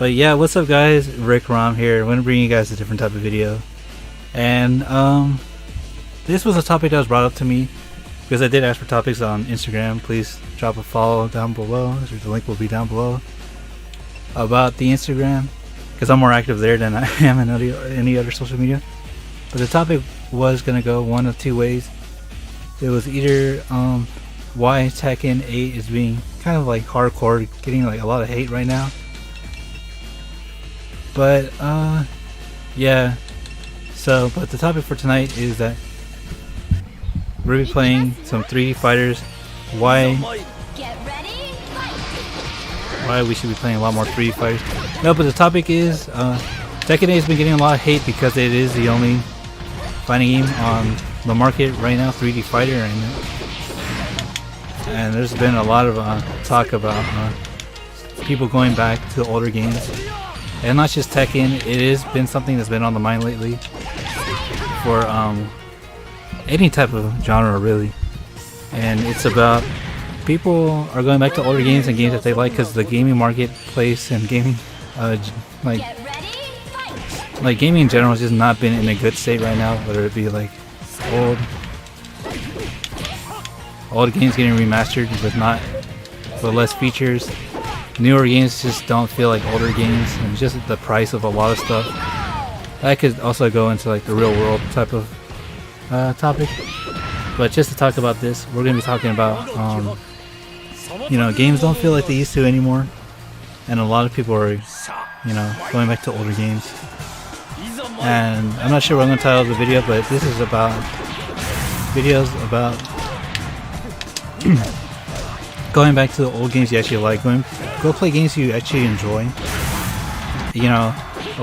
But yeah, what's up guys, RicRom here. I'm going to bring you guys a different type of video. And this was a topic that was brought up to me because I did ask for topics on Instagram. Please drop a follow down below, the link will be down below, about the Instagram, because I'm more active there than I am in any other social media. But the topic was going to go one of two ways. It was either why Tekken 8 is being kind of like hardcore, getting like a lot of hate right now. But yeah, but the topic for tonight is that we're gonna be playing some 3D fighters. Why we should be playing a lot more 3D fighters. No, but the topic is Tekken 8 has been getting a lot of hate because it is the only fighting game on the market right now, 3D fighter, and there's been a lot of talk about people going back to older games. And not just Tekken, it has been something that's been on the mind lately for any type of genre really. And it's about people are going back to older games and games that they like because the gaming marketplace and gaming like gaming in general has just not been in a good state right now, whether it be like old games getting remastered with less features. Newer games just don't feel like older games, and just the price of a lot of stuff. That could also go into like the real world type of topic. But just to talk about this, we're going to be talking about games don't feel like they used to anymore, and a lot of people are going back to older games. And I'm not sure what I'm going to title the video, but this is about videos about going back to the old games you actually like. Go play games you actually enjoy. A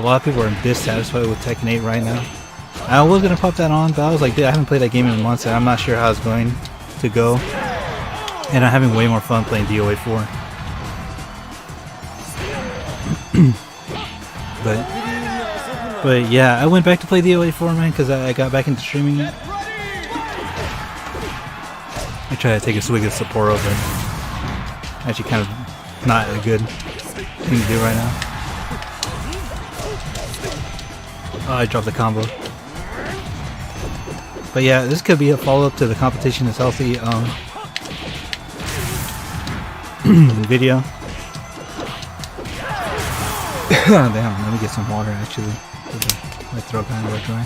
lot of people are dissatisfied with Tekken 8 right now. I was gonna pop that on, but I was like, dude, I haven't played that game in months, and I'm not sure how it's going to go. And I'm having way more fun playing DOA 4. but yeah, I went back to play DOA 4, man, because I got back into streaming it. I try to take a swig of Sapporo, but actually kind of not a good thing to do right now. Oh, I dropped the combo. But yeah, this could be a follow-up to the Competition is Healthy video. Damn, let me get some water actually. My throat kind of dry.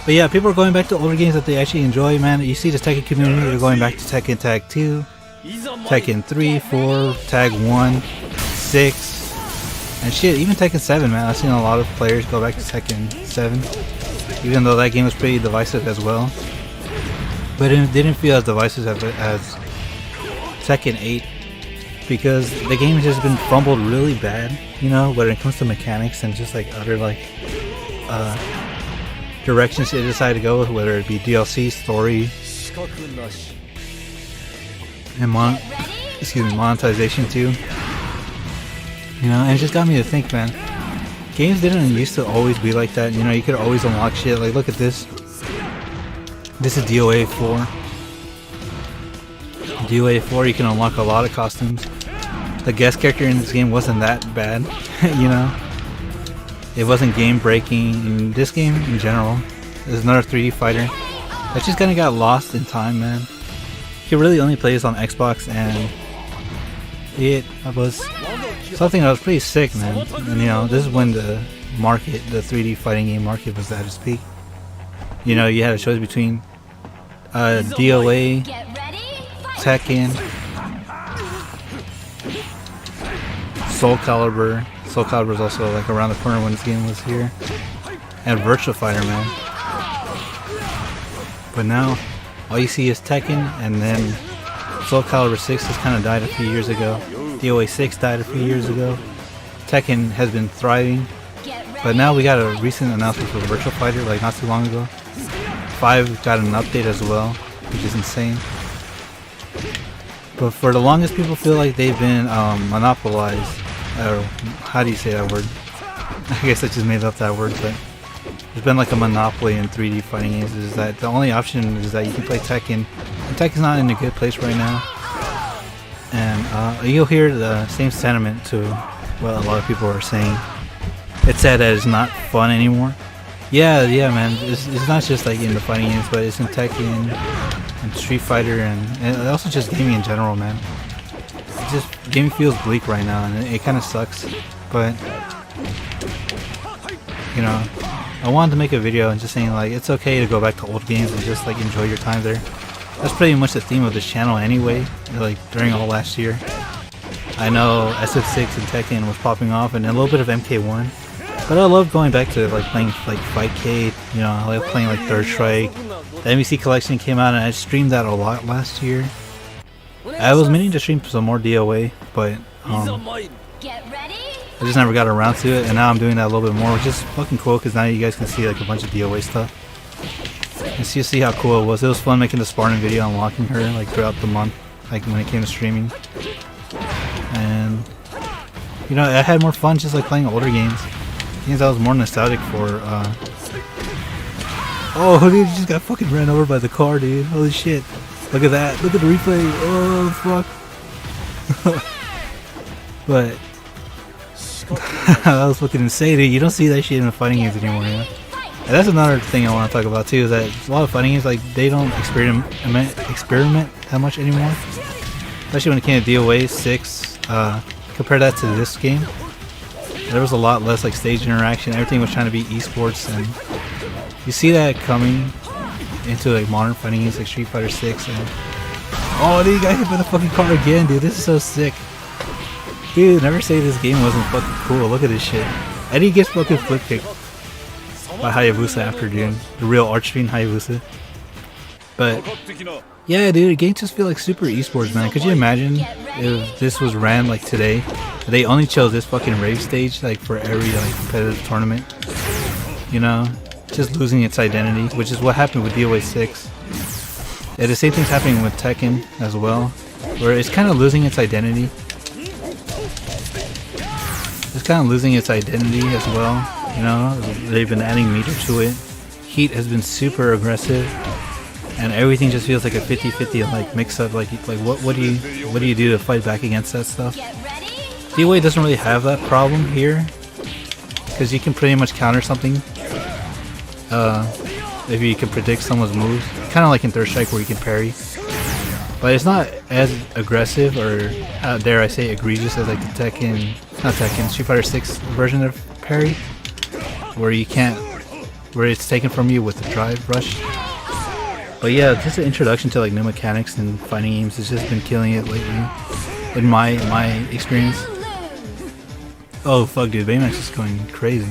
But yeah, people are going back to older games that they actually enjoy, man. You see the Tekken community, they're going back to Tekken Tag 2, Tekken 3, 4, Tag 1, 6, and shit, even Tekken 7, man. I've seen a lot of players go back to Tekken 7, even though that game was pretty divisive as well. But it didn't feel as divisive as Tekken 8, because the game has just been fumbled really bad, when it comes to mechanics and just like other directions they decide to go with, whether it be DLC, story, and monetization too. And it just got me to think, man. Games didn't used to always be like that. You could always unlock shit. Like, look at this. This is DOA 4. DOA 4, you can unlock a lot of costumes. The guest character in this game wasn't that bad, It wasn't game breaking. In this game in general, there's another 3D fighter that just kind of got lost in time, man. You can really only play this on Xbox, and it was something that was pretty sick, man. And this is when the 3D fighting game market was at its peak. You had a choice between DOA, Tekken, Soul Calibur. Soul Calibur was also like around the corner when this game was here, and Virtua Fighter, man. But now all you see is Tekken, and then Soul Calibur 6 has kind of died a few years ago. DOA 6 died a few years ago. Tekken has been thriving, but now we got a recent announcement for Virtua Fighter, like not too long ago. 5 got an update as well, which is insane. But for the longest, people feel like they've been monopolized. Or how do you say that word? I guess I just made up that word, but there's been like a monopoly in 3D fighting games. Is that the only option is that you can play Tekken, and Tekken's not in a good place right now. and you'll hear the same sentiment to what a lot of people are saying. It's sad that it's not fun anymore. Yeah, man. It's not just like in the fighting games, but it's in Tekken and Street Fighter and also just gaming in general, man. Gaming feels bleak right now, and it kind of sucks. But you know, I wanted to make a video and just saying like it's okay to go back to old games and just like enjoy your time there. That's pretty much the theme of this channel anyway. Like during all last year, I know SF6 and Tekken was popping off, and a little bit of MK1. But I love going back to like playing like Fightcade. You know, I like playing like Third Strike. The MEC collection came out, and I streamed that a lot last year. I was meaning to stream some more DOA, but I just never got around to it, and now I'm doing that a little bit more, which is fucking cool because now you guys can see like a bunch of DOA stuff. And see how cool it was. It was fun making the Spartan video, unlocking her like throughout the month, like when it came to streaming. And you know, I had more fun just like playing older games. Games I was more nostalgic for. Oh, dude, he just got fucking ran over by the car, dude. Holy shit. Look at that. Look at the replay. Oh, fuck. But that was fucking insane, dude. You don't see that shit in the fighting games anymore, yeah? And that's another thing I want to talk about, too, is that a lot of fighting games, like, they don't experiment that much anymore. Especially when it came to DOA 6. Compare that to this game. There was a lot less like stage interaction. Everything was trying to be esports, and you see that coming into like modern fighting games like Street Fighter 6. And oh, dude, you got hit by the fucking car again, dude. This is so sick. Dude, never say this game wasn't fucking cool. Look at this shit. Eddie gets fucking flip kicked by Hayabusa after, dude. The real arch-fiend Hayabusa. But yeah, dude, the game just feel like super esports, man. Could you imagine if this was ran like today? They only chose this fucking rave stage like for every like competitive tournament. You know, just losing its identity, which is what happened with DOA 6. Yeah, the same thing's happening with Tekken as well, where it's kind of losing its identity. It's kind of losing its identity as well. You know, they've been adding meter to it. Heat has been super aggressive, and everything just feels like a 50-50 like mix up. Like what do you do to fight back against that stuff? DOA doesn't really have that problem here, because you can pretty much counter something if you can predict someone's moves, kind of like in Third Strike where you can parry. But it's not as aggressive, or dare I say egregious, as like the Street Fighter 6 version of parry, where it's taken from you with the drive rush. But yeah, just an introduction to like new mechanics and fighting games has just been killing it lately, in my experience. Oh fuck, dude, Baymax is going crazy.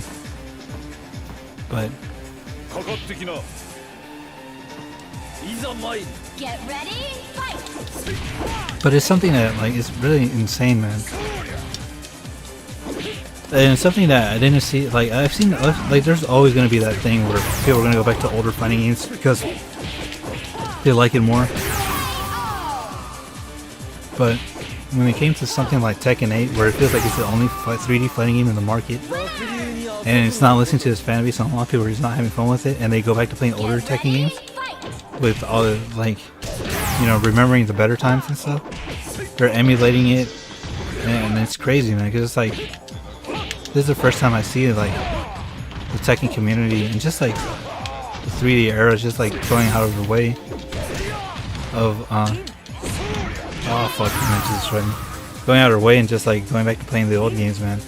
But it's something that like is really insane, man. And it's something that I didn't see. Like I've seen, like there's always gonna be that thing where people are gonna go back to older fighting games because they like it more. But when it came to something like Tekken 8, where it feels like it's the only 3D fighting game in the market, and it's not listening to its fan base, and a lot of people are just not having fun with it, and they go back to playing older Tekken games with all the, like, you know, remembering the better times and stuff. They're emulating it, and it's crazy, man, because it's like, this is the first time I see it, like, the Tekken community, and just like the 3D era is just like going out of the way of, oh fuck, man, just right. Going out of her way and just like going back to playing the old games, man.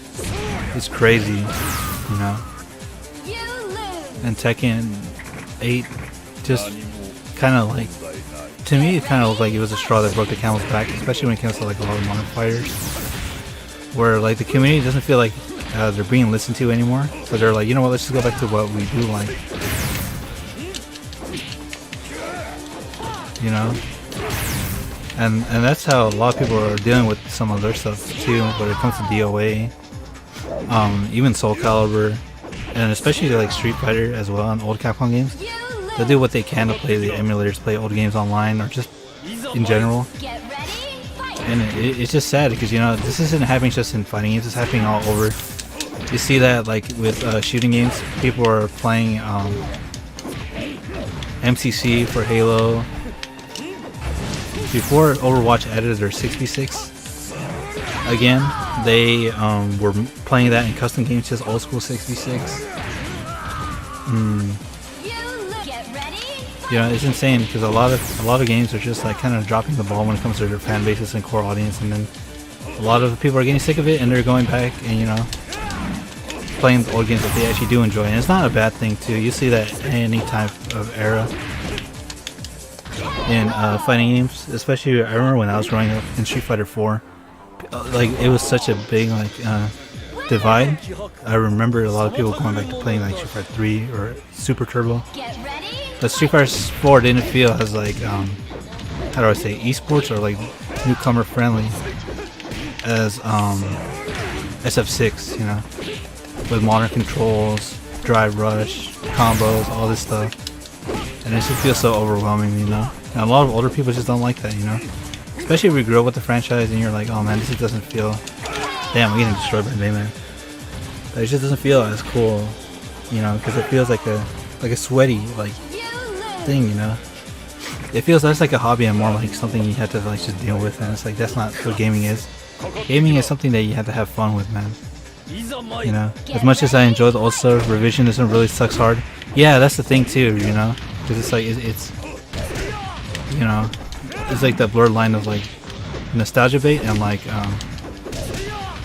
It's crazy, you know. And Tekken 8 just kind of like, to me, it kind of looked like it was a straw that broke the camel's back, especially when it comes to like a lot of modern fighters, where like the community doesn't feel like they're being listened to anymore. So they're like, you know what, let's just go back to what we do like. You know? And that's how a lot of people are dealing with some of their stuff too, when it comes to DOA, even Soul Calibur, and especially like Street Fighter as well, and old Capcom games. They do what they can to play the emulators, play old games online, or just in general. And it's just sad because, you know, this isn't happening just in fighting games, it's happening all over. You see that like with shooting games, people are playing MCC for Halo. before Overwatch added their 6v6 again, they were playing that in custom games, just old school 6v6. You know, it's insane because a lot of games are just like kind of dropping the ball when it comes to their fan bases and core audience, and then a lot of people are getting sick of it and they're going back and, you know, playing the old games that they actually do enjoy. And it's not a bad thing too. You see that any type of era in fighting games, especially I remember when I was growing up in Street Fighter 4, like it was such a big like divide. I remember a lot of people going back to playing like Street Fighter 3 or Super Turbo. But Street Fighter 4 didn't feel as like how do I say, esports or like newcomer friendly as SF6, you know, with modern controls, drive rush, combos, all this stuff. And it just feels so overwhelming, you know. And a lot of older people just don't like that, you know. Especially if we grew up with the franchise and you're like, oh man, this just doesn't feel, damn, we're getting destroyed by Bayman. But it just doesn't feel as cool, you know, because it feels like a sweaty like thing, you know. It feels less like a hobby and more like something you have to like just deal with, and it's like that's not what gaming is. Gaming is something that you have to have fun with, man. You know, as much as I enjoy the old stuff, revisionism really sucks hard. Yeah, that's the thing too, you know, because it's like it's you know, it's like that blurred line of like nostalgia bait and like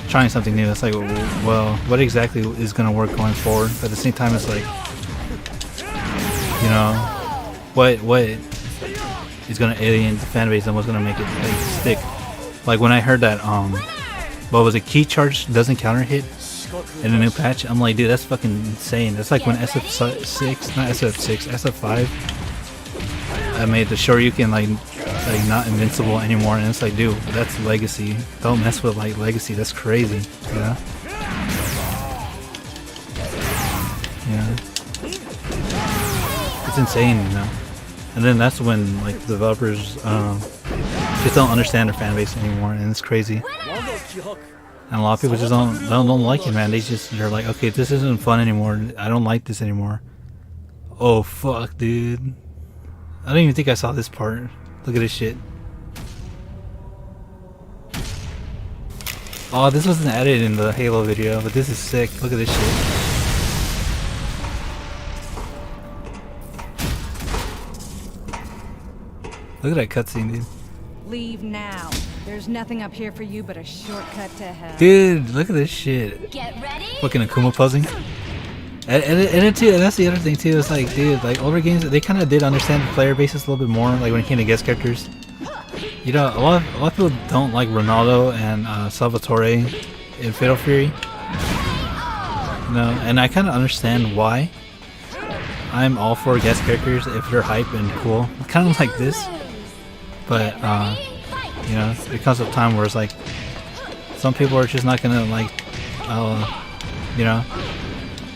trying something new. It's like, well, what exactly is gonna work going forward? But at the same time, it's like, you know, what is gonna alienate the fan base and what's gonna make it like, stick. Like when I heard that what was it, key charge doesn't counter hit in a new patch, I'm like, dude, that's fucking insane. That's like when SF5 I made the Shoryuken like not invincible anymore, and it's like, dude, that's legacy. Don't mess with like legacy. That's crazy, you know. Yeah, it's insane, you know. And then that's when like the developers just don't understand their fan base anymore, and it's crazy. And a lot of people just don't like it, man. They're like, okay, this isn't fun anymore. I don't like this anymore. Oh fuck, dude. I don't even think I saw this part. Look at this shit. Oh, this wasn't added in the Halo video, but this is sick. Look at this shit. Look at that cutscene, dude. Leave now. There's nothing up here for you but a shortcut to hell. Dude, look at this shit. Get ready. Fucking Akuma posing. And too, and that's the other thing too. It's like, dude, like older games, they kind of did understand the player bases a little bit more. Like when it came to guest characters, you know, a lot of people don't like Ronaldo and Salvatore in Fatal Fury. No, and I kind of understand why. I'm all for guest characters if they're hype and cool, kind of like this. But you know, there comes a time where it's like some people are just not gonna like, you know,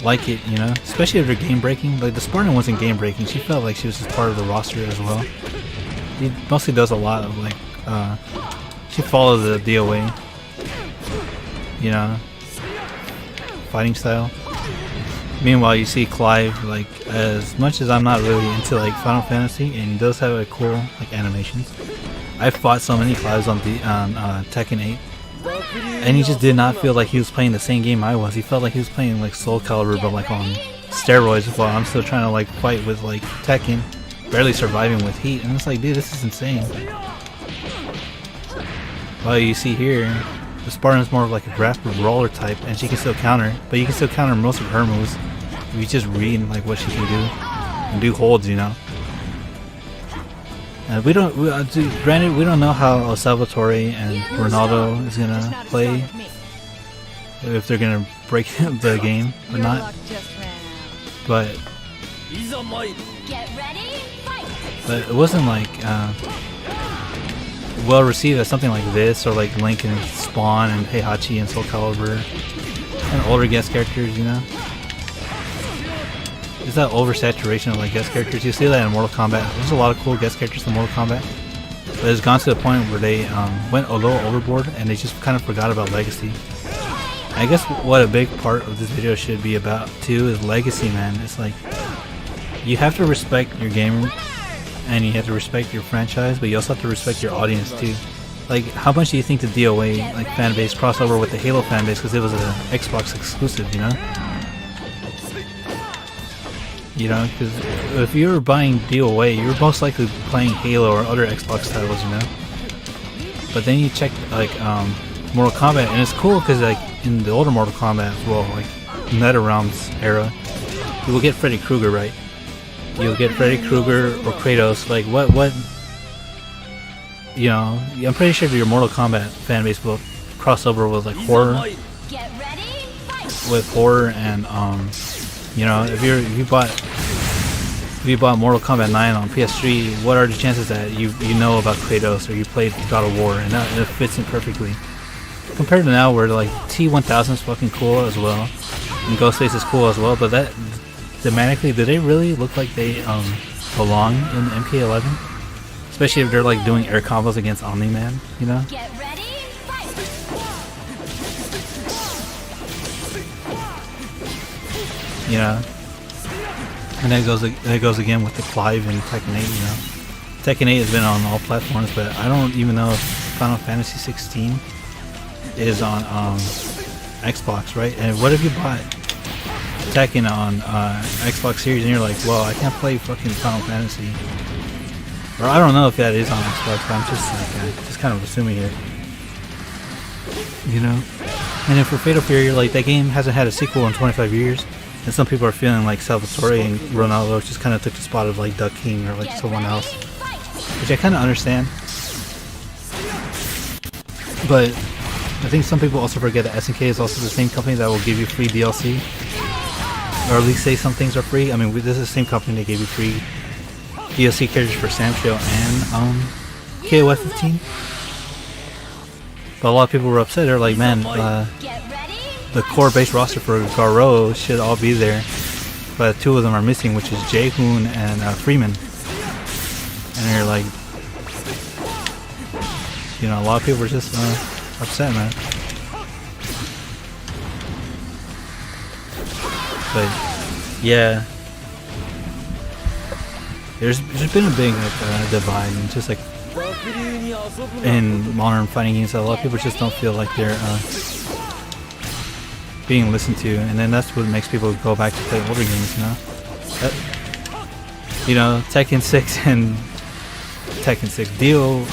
like it, you know, especially if they're game breaking. Like the Spartan wasn't game breaking. She felt like she was just part of the roster as well. She mostly does a lot of like, she follows the DOA, you know, fighting style. Meanwhile, you see Clive, like, as much as I'm not really into like Final Fantasy, and he does have a cool like animations. I fought so many Clives on Tekken 8. And he just did not feel like he was playing the same game I was. He felt like he was playing like Soul Calibur, but like on steroids, while I'm still trying to like fight with like Tekken, barely surviving with heat. And it's like, dude, this is insane. Well, you see here, the Spartan's more of like a grapple brawler type, and she can still counter, but you can still counter most of her moves if you just read like what she can do and do holds, you know. And granted, we don't know how Salvatore and Ronaldo is gonna play, if they're gonna break the game or not. But it wasn't like well received as something like this, or like Link and Spawn and Heihachi and Soul Calibur and older guest characters, you know. It's that oversaturation of like guest characters. You see that in Mortal Kombat. There's a lot of cool guest characters in Mortal Kombat, but it's gone to the point where they went a little overboard and they just kind of forgot about legacy. I guess what a big part of this video should be about too is legacy, man. It's like you have to respect your game and you have to respect your franchise, but you also have to respect your audience too. Like, how much do you think the DOA like fan base crossed over with the Halo fan base because it was an Xbox exclusive, you know? You know, because if you were buying DOA, you were most likely playing Halo or other Xbox titles, you know? But then you check, like, Mortal Kombat, and it's cool because, like, in the older Mortal Kombat as well, like, NetherRealm's era, you will get Freddy Krueger, right? You'll get Freddy Krueger or Kratos, like, what, you know, I'm pretty sure your Mortal Kombat fan base will cross over with, like, horror, with horror and, you know, if you bought Mortal Kombat 9 on PS3, what are the chances that you know about Kratos or you played God of War, and that it fits in perfectly. Compared to now, where like T1000 is fucking cool as well, and Ghostface is cool as well, but that thematically, do they really look like they belong in MK11? Especially if they're like doing air combos against Omni-Man, you know? You know, and that goes again with the Clive and Tekken 8. You know, Tekken 8 has been on all platforms, but I don't even know if Final Fantasy 16 is on Xbox, right? And what if you bought Tekken on Xbox Series and you're like, well, I can't play fucking Final Fantasy, or I don't know if that is on Xbox, but I'm just like just kind of assuming it, you know. And then for Fatal Fury, you're like, that game hasn't had a sequel in 25 years. And some people are feeling like Salvatore and Ronaldo just kind of took the spot of like Duck King or like someone else, which I kind of understand. But I think some people also forget that SNK is also the same company that will give you free DLC, or at least say some things are free. I mean, this is the same company that gave you free DLC characters for Samshield and KOF 15. But a lot of people were upset. They're like, man, the core base roster for Garo should all be there, but two of them are missing, which is Jaehoon and Freeman. And you're like, you know, a lot of people were just upset, man. But yeah, there's been a big like, divide, and just like in modern fighting games, a lot of people just don't feel like they're being listened to, and then that's what makes people go back to play older games, you know? You know, Tekken 6 and Tekken 6, DOA,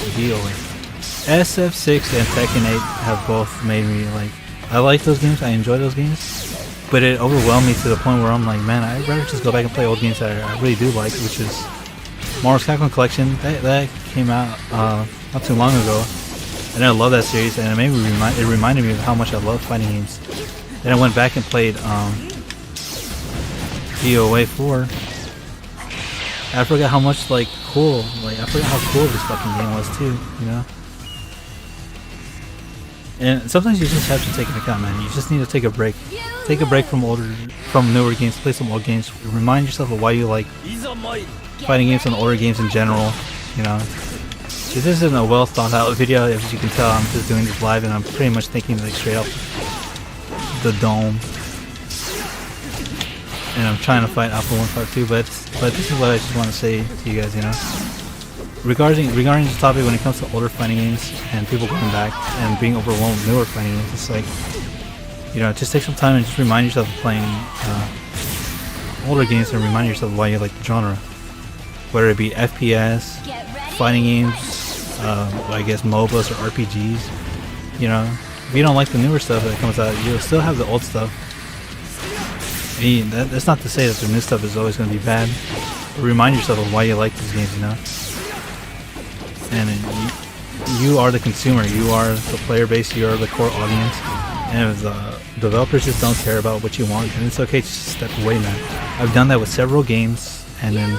SF6 and Tekken 8 have both made me like, I like those games, I enjoy those games, but it overwhelmed me to the point where I'm like, man, I'd rather just go back and play old games that I really do like, which is Marvel's Capcom Collection. That came out not too long ago, and I love that series, and it made me it reminded me of how much I love fighting games. Then I went back and played DOA 4. I forgot how much like cool, like I forgot how cool this fucking game was too, you know. And sometimes you just have to take into account, man. You just need to take a break. Take a break from newer games. Play some old games. Remind yourself of why you like fighting games and older games in general. You know, this isn't a well thought out video. As you can tell, I'm just doing this live, and I'm pretty much thinking like straight off the dome, and I'm trying to fight Alpha 152, but this is what I just want to say to you guys, you know, regarding this topic when it comes to older fighting games and people going back and being overwhelmed with newer fighting games. It's like, you know, just take some time and just remind yourself of playing older games, and remind yourself why you like the genre, whether it be FPS, fighting games, I guess MOBAs or RPGs, you know. If you don't like the newer stuff that comes out, you'll still have the old stuff. I mean, that's not to say that the new stuff is always going to be bad, but remind yourself of why you like these games, you know? And you are the consumer, you are the player base, you are the core audience, and if the developers just don't care about what you want, then it's okay to just step away, man. I've done that with several games, and then,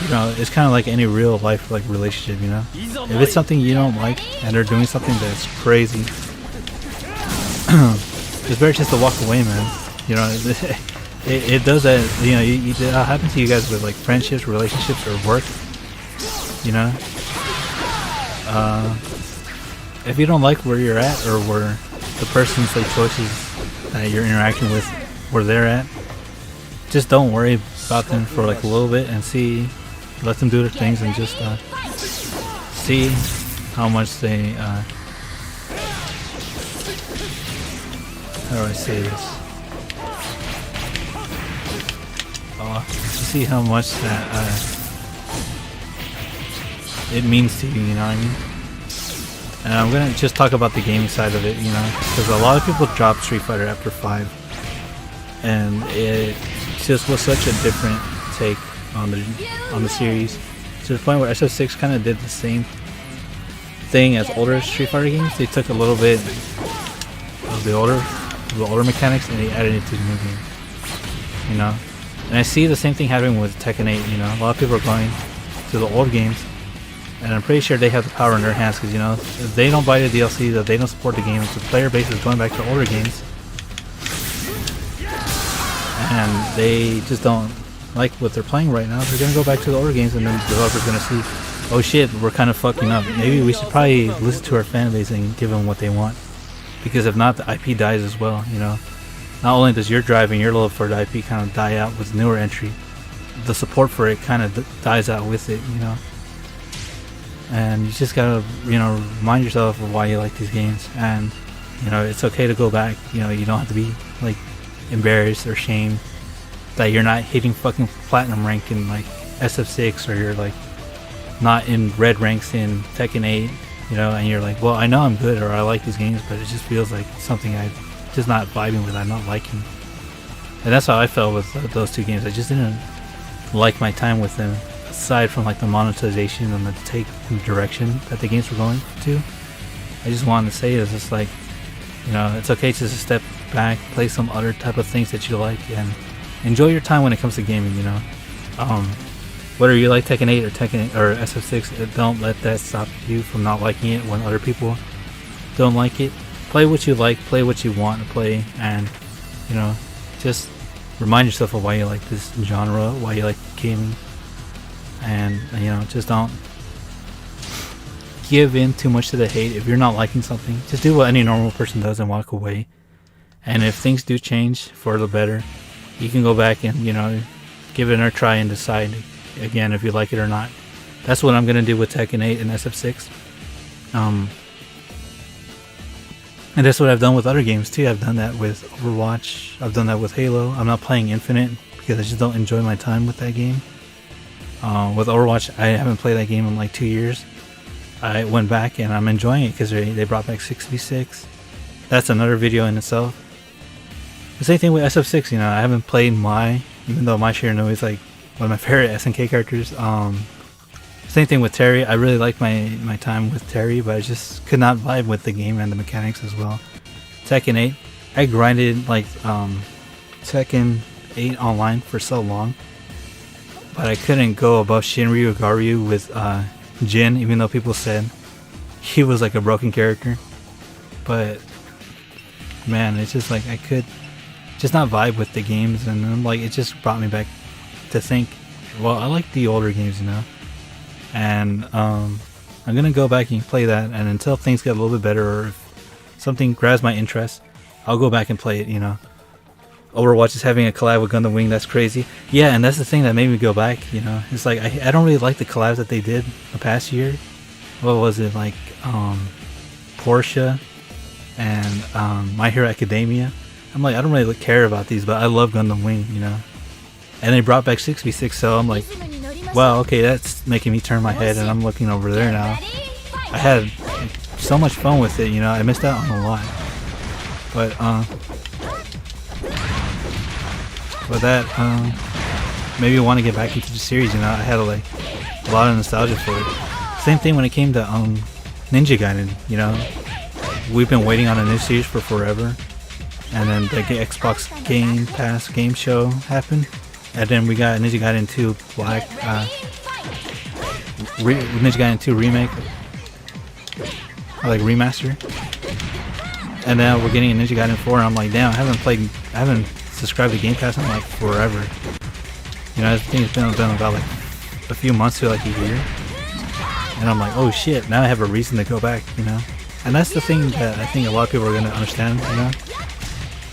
you know, it's kind of like any real life like relationship, you know? If it's something you don't like and they're doing something that's crazy, it's better just to walk away, man. You know, it does that, you know, it'll happen to you guys with like friendships, relationships, or work, you know? If you don't like where you're at, or where the person's like choices that you're interacting with, where they're at, just don't worry about them for like a little bit and see let them do their things and just see how much they how do I say this? See how much that it means to you, you know what I mean? And I'm gonna just talk about the gaming side of it, you know, because a lot of people drop Street Fighter after 5, and it just was such a different take on the series, to the point where SF6 kind of did the same thing as older Street Fighter games. They took a little bit of the older mechanics and they added it to the new game, you know. And I see the same thing happening with Tekken 8, you know. A lot of people are going to the old games, and I'm pretty sure they have the power in their hands, because, you know, if they don't buy the DLC, that they don't support the game, if the player base is going back to older games, and they just don't like what they're playing right now, they're going to go back to the older games, and then the developer's going to see, oh shit, we're kind of fucking up. Maybe we should probably listen to our fan base and give them what they want, because if not, the IP dies as well, you know. Not only does your drive and your love for the IP kind of die out with newer entry, the support for it kind of dies out with it, you know. And you just gotta, you know, remind yourself of why you like these games, and, you know, it's okay to go back. You know, you don't have to be like embarrassed or shamed that you're not hitting fucking platinum rank in like SF6, or you're like not in red ranks in Tekken 8, you know, and you're like, well, I know I'm good, or I like these games, but it just feels like something I just not vibing with, I'm not liking. And that's how I felt with those two games. I just didn't like my time with them, aside from like the monetization and the take and direction that the games were going to. I just wanted to say is just like, you know, it's okay to just step back, play some other type of things that you like, and enjoy your time when it comes to gaming, you know. Whether you like Tekken 8 or SF6, don't let that stop you from not liking it when other people don't like it. Play what you like, play what you want to play, and, you know, just remind yourself of why you like this genre, why you like gaming, and, you know, just don't give in too much to the hate. If you're not liking something, just do what any normal person does and walk away. And if things do change for the better, you can go back and, you know, give it another try and decide again if you like it or not. That's what I'm going to do with Tekken 8 and SF6. And that's what I've done with other games too. I've done that with Overwatch. I've done that with Halo. I'm not playing Infinite because I just don't enjoy my time with that game. With Overwatch, I haven't played that game in like 2 years. I went back and I'm enjoying it because they brought back 6v6. That's another video in itself. The same thing with SF6, you know, I haven't played even though my Shirano is like one of my favorite SNK characters. Same thing with Terry. I really like my time with Terry, but I just could not vibe with the game and the mechanics as well. Tekken 8, I grinded like Tekken 8 online for so long, but I couldn't go above Shinryu Garyu with Jin, even though people said he was like a broken character. But man, it's just like I could just not vibe with the games, and then, like, it just brought me back to think, well, I like the older games, you know. And I'm gonna go back and play that, and until things get a little bit better, or if something grabs my interest, I'll go back and play it, you know. Overwatch is having a collab with Gundam Wing. That's crazy. Yeah, and that's the thing that made me go back, you know. It's like I don't really like the collabs that they did the past year. What was it, like Porsche and My Hero Academia? I'm like, I don't really care about these, but I love Gundam Wing, you know. And they brought back 6v6, so I'm like, wow, okay, that's making me turn my head, and I'm looking over there now. I had so much fun with it, you know. I missed out on a lot, but that maybe I want to get back into the series, you know. I had like a lot of nostalgia for it. Same thing when it came to Ninja Gaiden, you know. We've been waiting on a new series for forever, and then the Xbox Game Pass game show happened. And then we got Ninja Gaiden 2 Black, Ninja Gaiden 2 Remake, or like remaster. And now we're getting a Ninja Gaiden 4, and I'm like, damn, I haven't subscribed to Game Pass in like forever. You know, I think it's been done about like a few months to like a year. And I'm like, oh shit, now I have a reason to go back, you know. And that's the thing that I think a lot of people are going to understand, you know.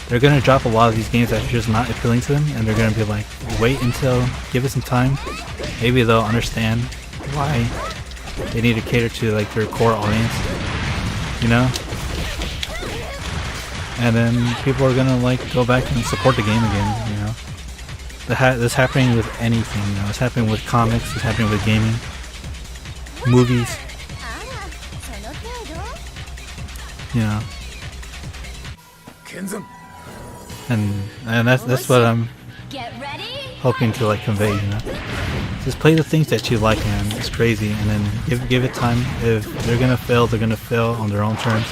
They're going to drop a lot of these games that are just not appealing to them, and they're going to be like, wait until, give it some time, maybe they'll understand why they need to cater to like their core audience, you know. And then people are gonna like go back and support the game again, you know. That's happening with anything, you know. It's happening with comics. It's happening with gaming, movies, you know. And that's what I'm hoping to like convey, you know. Just play the things that you like, man. It's crazy, and then give it time. If they're gonna fail, they're gonna fail on their own terms.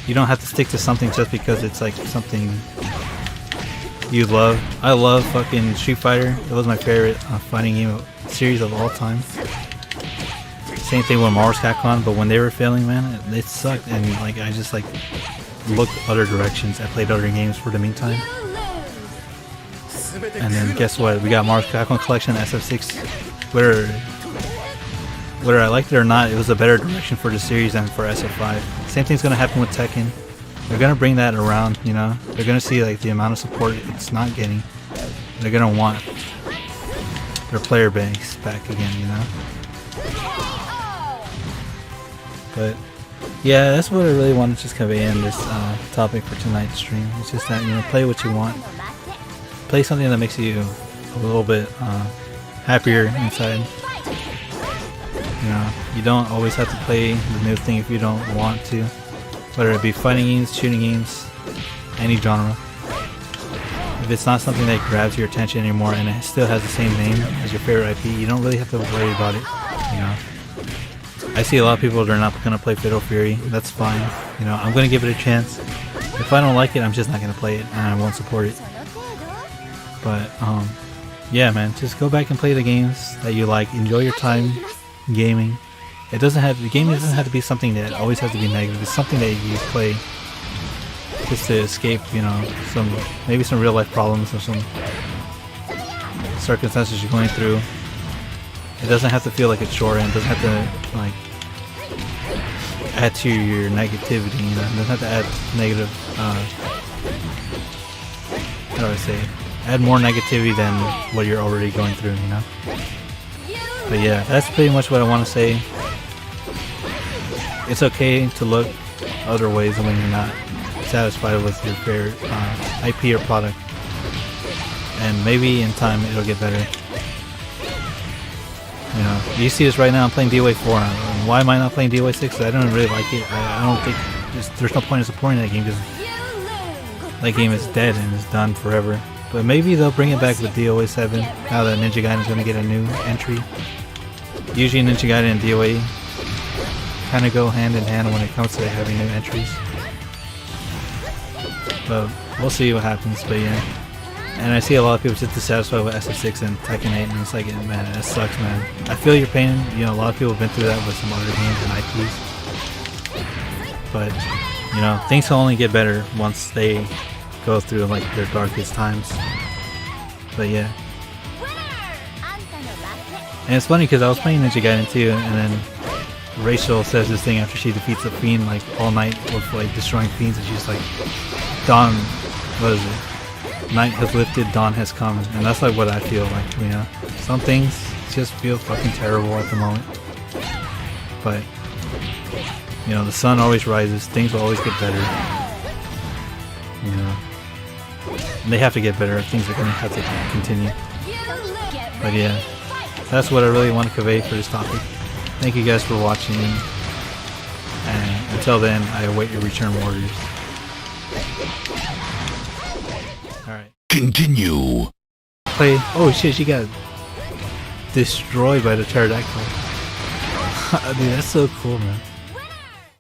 You don't have to stick to something just because it's like something you love. I love fucking Street Fighter. It was my favorite fighting game series of all time. Same thing with Marvel's Capcom, but when they were failing, man, it sucked, and like I just like looked other directions. I played other games for the meantime. And then guess what? We got Marvel's Capcom Collection, SF6. Whether I liked it or not, it was a better direction for the series than for SF5. Same thing's gonna happen with Tekken. They're gonna bring that around, you know. They're gonna see like the amount of support it's not getting. They're gonna want their player base back again, you know. But yeah, that's what I really wanted to just convey in this topic for tonight's stream. It's just that, you know, play what you want. Play something that makes you a little bit happier inside. You know, you don't always have to play the new thing if you don't want to. Whether it be fighting games, shooting games, any genre. If it's not something that grabs your attention anymore and it still has the same name as your favorite IP, you don't really have to worry about it, you know. I see a lot of people that are not going to play Fatal Fury. That's fine. You know, I'm going to give it a chance. If I don't like it, I'm just not going to play it and I won't support it. But, yeah, man, just go back and play the games that you like. Enjoy your time gaming. The game doesn't have to be something that always has to be negative. It's something that you play just to escape, you know, maybe some real life problems or some circumstances you're going through. It doesn't have to feel like a chore, and it doesn't have to like add to your negativity, you know. It doesn't have to add negative, how do I say it? Add more negativity than what you're already going through, you know. But yeah, that's pretty much what I want to say. It's okay to look other ways when you're not satisfied with your favorite IP or product, and maybe in time it'll get better. You know, you see this right now. I'm playing DOA 4. Why am I not playing DOA 6? I don't really like it. I don't think there's no point in supporting that game because that game is dead and is done forever. But maybe they'll bring it back with DOA 7 now that Ninja Gaiden is going to get a new entry. Usually Ninja Gaiden and DOA kind of go hand in hand when it comes to having new entries. But we'll see what happens. But yeah. And I see a lot of people just dissatisfied with SF6 and Tekken 8, and it's like, man, that sucks, man. I feel your pain. You know, a lot of people have been through that with some other games and IPs. But, you know, things will only get better once they go through, like, their darkest times. But, yeah. And it's funny because I was playing Ninja Gaiden 2, and then Rachel says this thing after she defeats the Fiend, like, all night with, like, destroying Fiends, and she's like, Dawn, what is it? Night has lifted, dawn has come, and that's like what I feel like, you know. Some things just feel fucking terrible at the moment, but you know, the sun always rises, things will always get better, you know. And they have to get better, things are gonna have to continue. But yeah, that's what I really want to convey for this topic. Thank you guys for watching, and until then, I await your return orders. Alright. Continue. Play. Oh shit, she got destroyed by the pterodactyl. Dude, that's so cool, man.